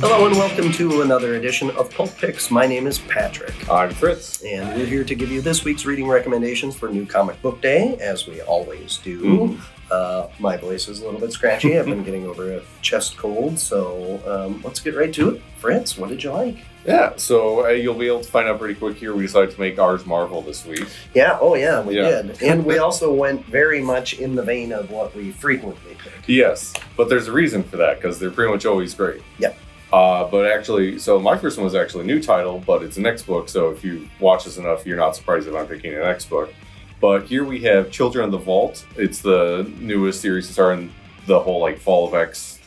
Hello and welcome to another edition of Pulp Picks. My name is Patrick. I'm Fritz. And we're here to give you this week's reading recommendations for New Comic Book Day, as we always do. My voice is a little bit scratchy. I've been getting over a chest cold, so let's get right to it. Fritz, what did you like? Yeah, so you'll be able to find out pretty quick here. We decided to make ours Marvel this week. Yeah, we did. And we also went very much in the vein of what we frequently pick. Yes, but there's a reason for that, because they're pretty much always great. Yep. But actually, so my first one was actually a new title, but it's an X book, so if you watch this enough, you're not surprised if I'm picking an X book. But here we have Children of the Vault. It's the newest series to start in the whole Fall of X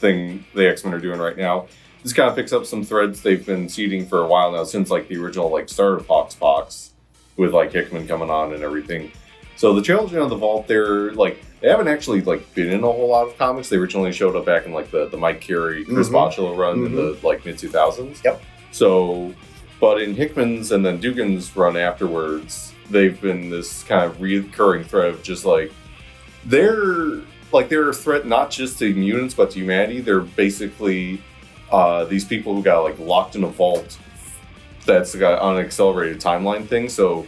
thing the X-Men are doing right now. This kind of picks up some threads they've been seeding for a while now, since the original start of Fox, with Hickman coming on and everything. So the Children of the Vault, they haven't actually been in a whole lot of comics. They originally showed up back in the Mike Carey, Chris Bachalo run in the mid 2000s. Yep. So, but in Hickman's and then Dugan's run afterwards, they've been this kind of recurring thread of just they're a threat not just to mutants but to humanity. They're basically these people who got locked in a vault that's got on an accelerated timeline thing. So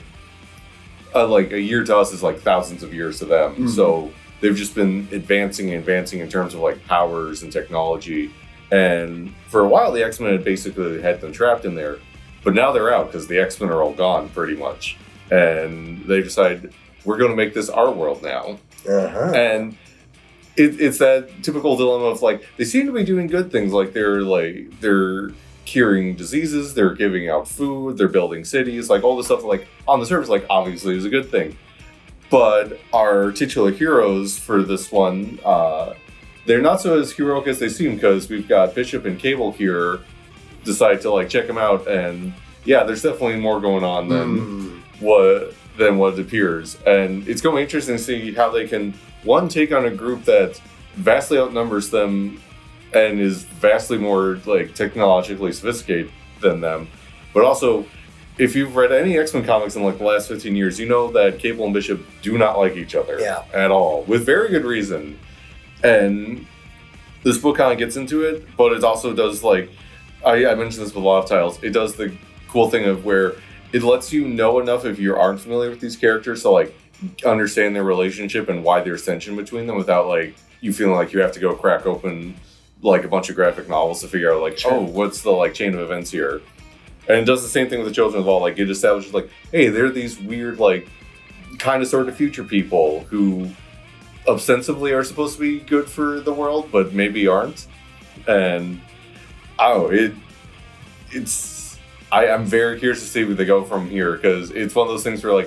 a year to us is thousands of years to them. So they've just been advancing in terms of powers and technology. And for a while, the X-Men had basically had them trapped in there, but now they're out because the X-Men are all gone pretty much. And they decided, we're going to make this our world now. And it's that typical dilemma of they seem to be doing good things. They're curing diseases, they're giving out food, they're building cities, all this stuff on the surface obviously is a good thing. But our titular heroes for this one, they're not so as heroic as they seem, because we've got Bishop and Cable here decide to check them out, and yeah, there's definitely more going on than what it appears. And it's going to be interesting to see how they can, one, take on a group that vastly outnumbers them and is vastly more technologically sophisticated than them. But also, if you've read any X-Men comics in the last 15 years, you know that Cable and Bishop do not like each other at all, with very good reason. And this book kind of gets into it, but it also does I mentioned this with a lot of titles, it does the cool thing of where it lets you know enough if you aren't familiar with these characters to understand their relationship and why there's tension between them, without you feeling you have to go crack open a bunch of graphic novels to figure out oh, what's the chain of events here. And it does the same thing with the Children of the Vault. It establishes hey, they're these weird kind of sort of future people who ostensibly are supposed to be good for the world but maybe aren't. And I'm very curious to see where they go from here, because it's one of those things where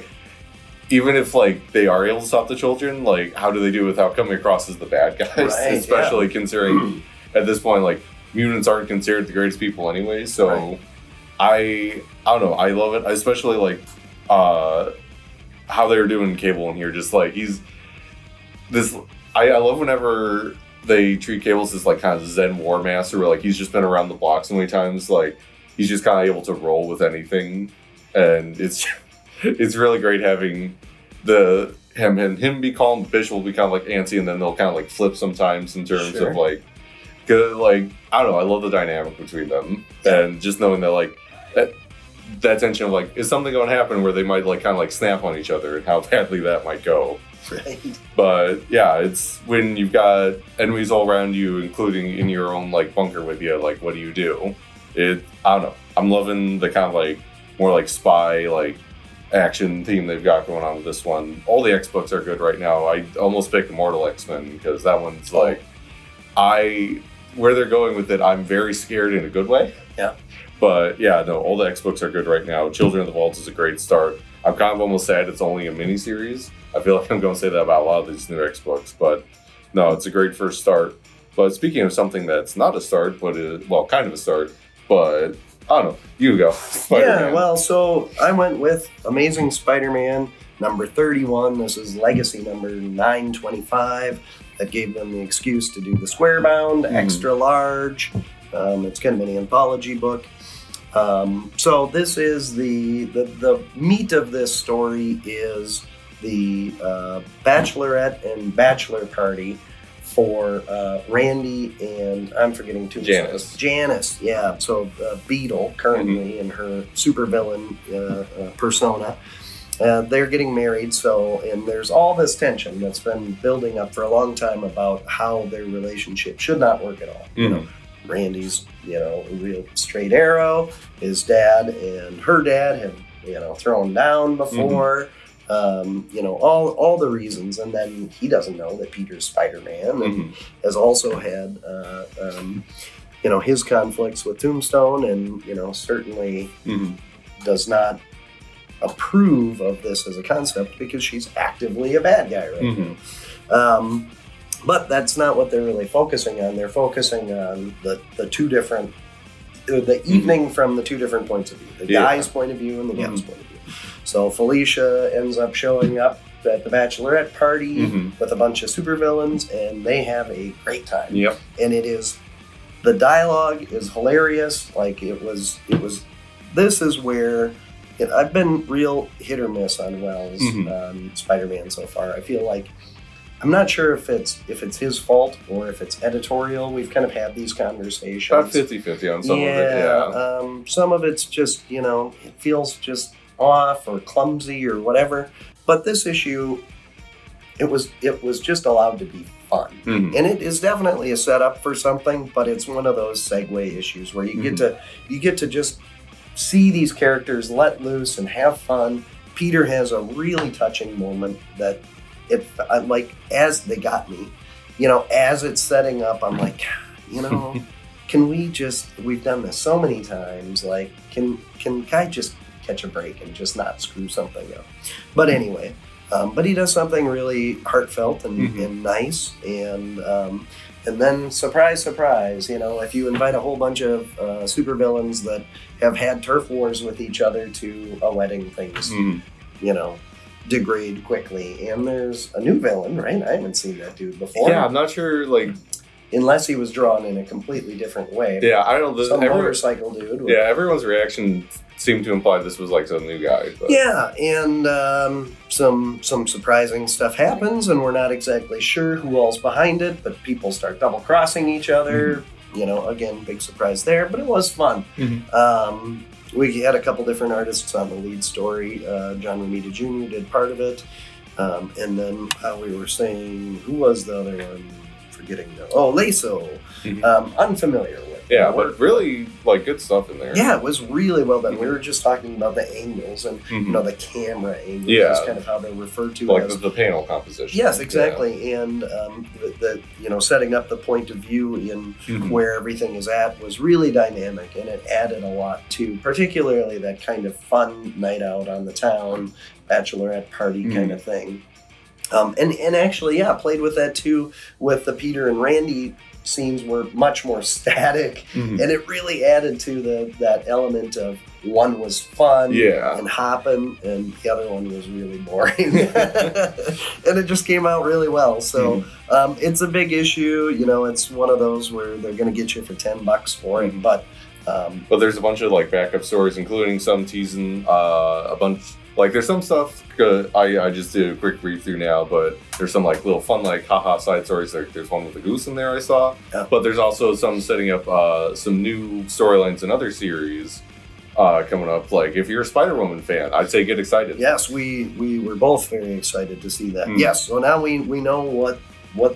even if they are able to stop the children, how do they do it without coming across as the bad guys? Right, especially considering at this point mutants aren't considered the greatest people anyway. So I don't know, I love it, especially how they're doing Cable in here. Just he's this, I love whenever they treat Cable as this kind of Zen war master, where he's just been around the block so many times, he's just kind of able to roll with anything. And it's really great having him be calm. Bishop will be kind of antsy, and then they'll kind of flip sometimes in terms of I don't know, I love the dynamic between them, and just knowing that that tension of is something going to happen where they might kind of snap on each other, and how badly that might go. Right. But yeah, it's when you've got enemies all around you, including in your own bunker with you, what do you do? I don't know, I'm loving the kind of more spy action theme they've got going on with this one. All the X books are good right now. I almost picked Immortal X-Men, because that one's where they're going with it, I'm very scared in a good way. Yeah. But yeah, no, all the X books are good right now. Children of the Vault is a great start. I'm kind of almost sad it's only a miniseries. I feel like I'm going to say that about a lot of these new X books, but no, it's a great first start. But speaking of something that's not a start, but kind of a start, but I don't know, you go. Spider-Man. Yeah, well, so I went with Amazing Spider-Man number 31. This is Legacy number 925. That gave them the excuse to do the square bound, extra large. It's kind of an anthology book. So this is the meat of this story is the bachelorette and bachelor party for Randy and I'm forgetting two Janice. Janice, yeah. So Beetle currently in her supervillain persona. They're getting married, and there's all this tension that's been building up for a long time about how their relationship should not work at all. You know, Randy's, a real straight arrow. His dad and her dad have, thrown down before. All the reasons, and then he doesn't know that Peter's Spider-Man and has also had, his conflicts with Tombstone, and certainly does not approve of this as a concept because she's actively a bad guy right now. But that's not what they're really focusing on. They're focusing on the two different, the evening from the two different points of view, the guy's point of view and the gal's point of view. So Felicia ends up showing up at the bachelorette party with a bunch of supervillains, and they have a great time. Yep. And the dialogue is hilarious. Like this is where I've been real hit or miss on Wells Spider-Man so far. I feel like I'm not sure if it's his fault or if it's editorial. We've kind of had these conversations. About 50-50 on some of it, yeah. Some of it's just, it feels just off or clumsy or whatever. But this issue, it was just allowed to be fun. And it is definitely a setup for something, but it's one of those segue issues where you get to just see these characters let loose and have fun. Peter has a really touching moment that as they got me, as it's setting up, I'm like, can we've done this so many times, like, can Guy just catch a break and just not screw something up? But anyway, but he does something really heartfelt and nice, and then surprise, if you invite a whole bunch of supervillains that have had turf wars with each other to a wedding, things, degrade quickly. And there's a new villain, right? I haven't seen that dude before. Yeah, I'm not sure, unless he was drawn in a completely different way. Yeah, I don't know. Some motorcycle dude. Yeah, everyone's reaction seemed to imply this was some new guy. But. Yeah, and some surprising stuff happens, and we're not exactly sure who all's behind it, but people start double-crossing each other. Again, big surprise there, but it was fun. We had a couple different artists on the lead story. John Romita Jr. did part of it. And then we were saying, who was the other one? Forgetting now. Oh, Laso. Unfamiliar with. Yeah, but really, good stuff in there. Yeah, it was really well done. We were just talking about the angles and, the camera angles. Yeah. Is kind of how they're referred to as. The panel composition. Yes, exactly. Yeah. And, setting up the point of view in where everything is at was really dynamic, and it added a lot to, particularly that kind of fun night out on the town, bachelorette party kind of thing. And actually, played with that too, with the Peter and Randy scenes were much more static, and it really added to that element of one was fun and hopping, and the other one was really boring. And it just came out really well. So it's a big issue. It's one of those where they're going to get you for $10 for it, but there's a bunch of backup stories, including some teasing a bunch. There's some stuff, I just did a quick read through now, but there's some little fun, haha side stories. There's one with a goose in there I saw. Yeah. But there's also some setting up some new storylines in other series coming up. If you're a Spider-Woman fan, I'd say get excited. Yes, we were both very excited to see that. Yes, so now we know what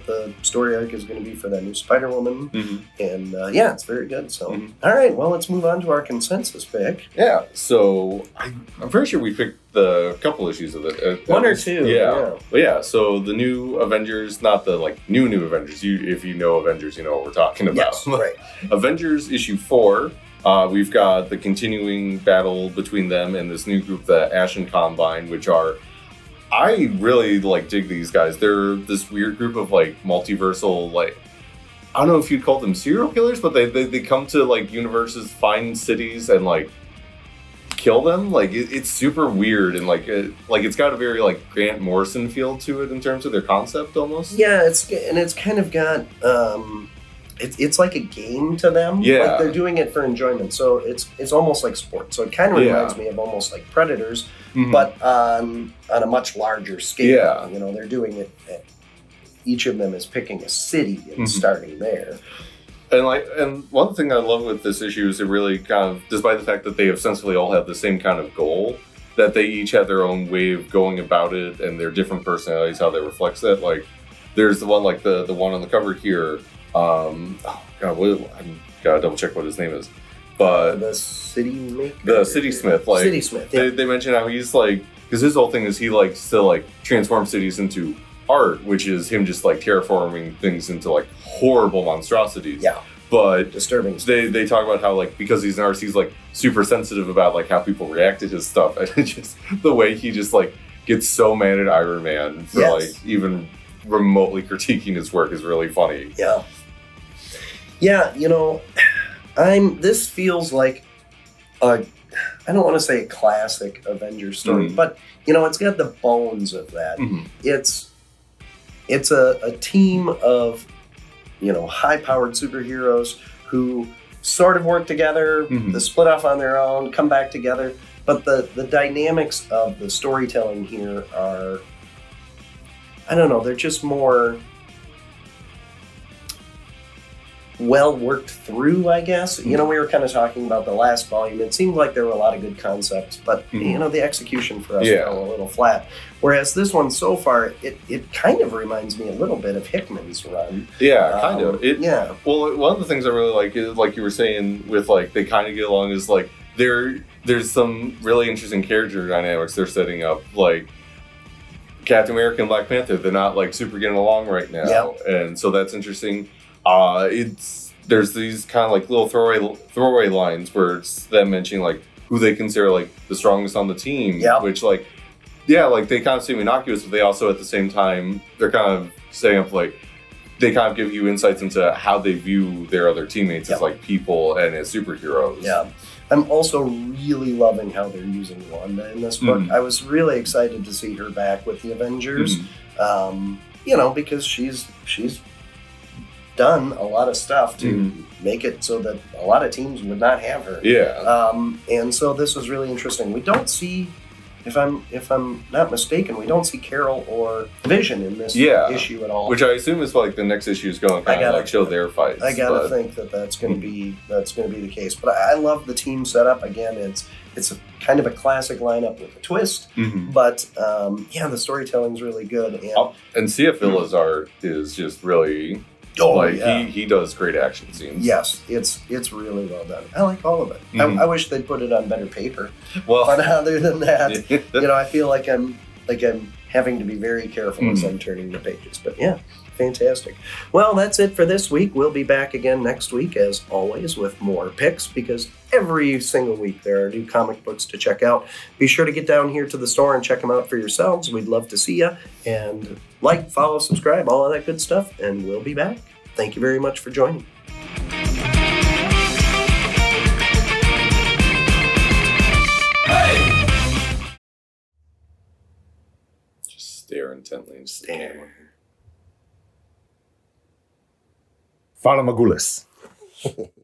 the story arc is going to be for that new Spider-Woman. And it's very good. So, all right, well, let's move on to our consensus pick. Yeah, so I'm pretty sure we picked the couple issues of it. One or two. Yeah. But yeah, so the new Avengers, not the new Avengers. If you know Avengers, you know what we're talking about. Yes, right. Avengers issue 4. We've got the continuing battle between them and this new group, the Ashen Combine, which are... I really dig these guys. They're this weird group of multiversal I don't know if you'd call them serial killers, but they come to universes, find cities, and kill them. It's super weird, and it's got a very Grant Morrison feel to it in terms of their concept almost. Yeah, it's kind of got it's like a game to them. Yeah, they're doing it for enjoyment. So it's almost like sports. So it kind of reminds me of almost like Predators. But on a much larger scale. Yeah. They're doing it each of them is picking a city and starting there. And one thing I love with this issue is it really kind of, despite the fact that they essentially all have the same kind of goal, that they each have their own way of going about it and their different personalities, how they reflect that. Like, there's the one, like the one on the cover here. I'm gotta double check what his name is. But the city maker? The City Smith. Like, City Smith, yeah. They mention how he's like, because his whole thing is he likes to like transform cities into art, which is him just like terraforming things into like horrible monstrosities. Yeah. But disturbing. They talk about how like because he's an artist, he's like super sensitive about like how people react to his stuff, and it's just the way he just like gets so mad at Iron Man for like even remotely critiquing his work is really funny. Yeah. Yeah, you know, this feels like I don't want to say a classic Avengers story, but you know, it's got the bones of that. It's a team of, you know, high-powered superheroes who sort of work together, they split off on their own, come back together. But the dynamics of the storytelling here are, I don't know, they're just more well worked through, I guess. You know, we were kind of talking about the last volume. It seemed like there were a lot of good concepts, but you know, the execution for us fell a little flat. Whereas this one so far, it kind of reminds me a little bit of Hickman's run. Yeah, kind of. Yeah. Well, one of the things I really like is, like you were saying, with like they kind of get along, is like there's some really interesting character dynamics they're setting up. Like Captain America and Black Panther, they're not like super getting along right now, and so that's interesting. There's these kind of like little throwaway lines where it's them mentioning like who they consider like the strongest on the team, which like like they kind of seem innocuous, but they also at the same time they're kind of setting up like they kind of give you insights into how they view their other teammates as like people and as superheroes. Yeah. I'm also really loving how they're using Wanda in this book. I was really excited to see her back with the Avengers. You know, because she's done a lot of stuff to make it so that a lot of teams would not have her. And so this was really interesting. We don't see, if I'm not mistaken, we don't see Carol or Vision in this issue at all. Which I assume is like the next issue is going to kind of like show their fights. I gotta think that's going to be the case. But I love the team setup. Again, it's a kind of a classic lineup with a twist. But the storytelling's really good. And CFILA's art is just really. He does great action scenes. Yes, it's really well done. I like all of it. I wish they'd put it on better paper. Well, but other than that, you know, I feel like I'm having to be very careful as I'm turning the pages. But yeah, fantastic. Well, that's it for this week. We'll be back again next week, as always, with more picks, because every single week there are new comic books to check out. Be sure to get down here to the store and check them out for yourselves. We'd love to see you. And like, follow, subscribe, all of that good stuff. And we'll be back. Thank you very much for joining. Just stare intently into the camera. Fala Magulas.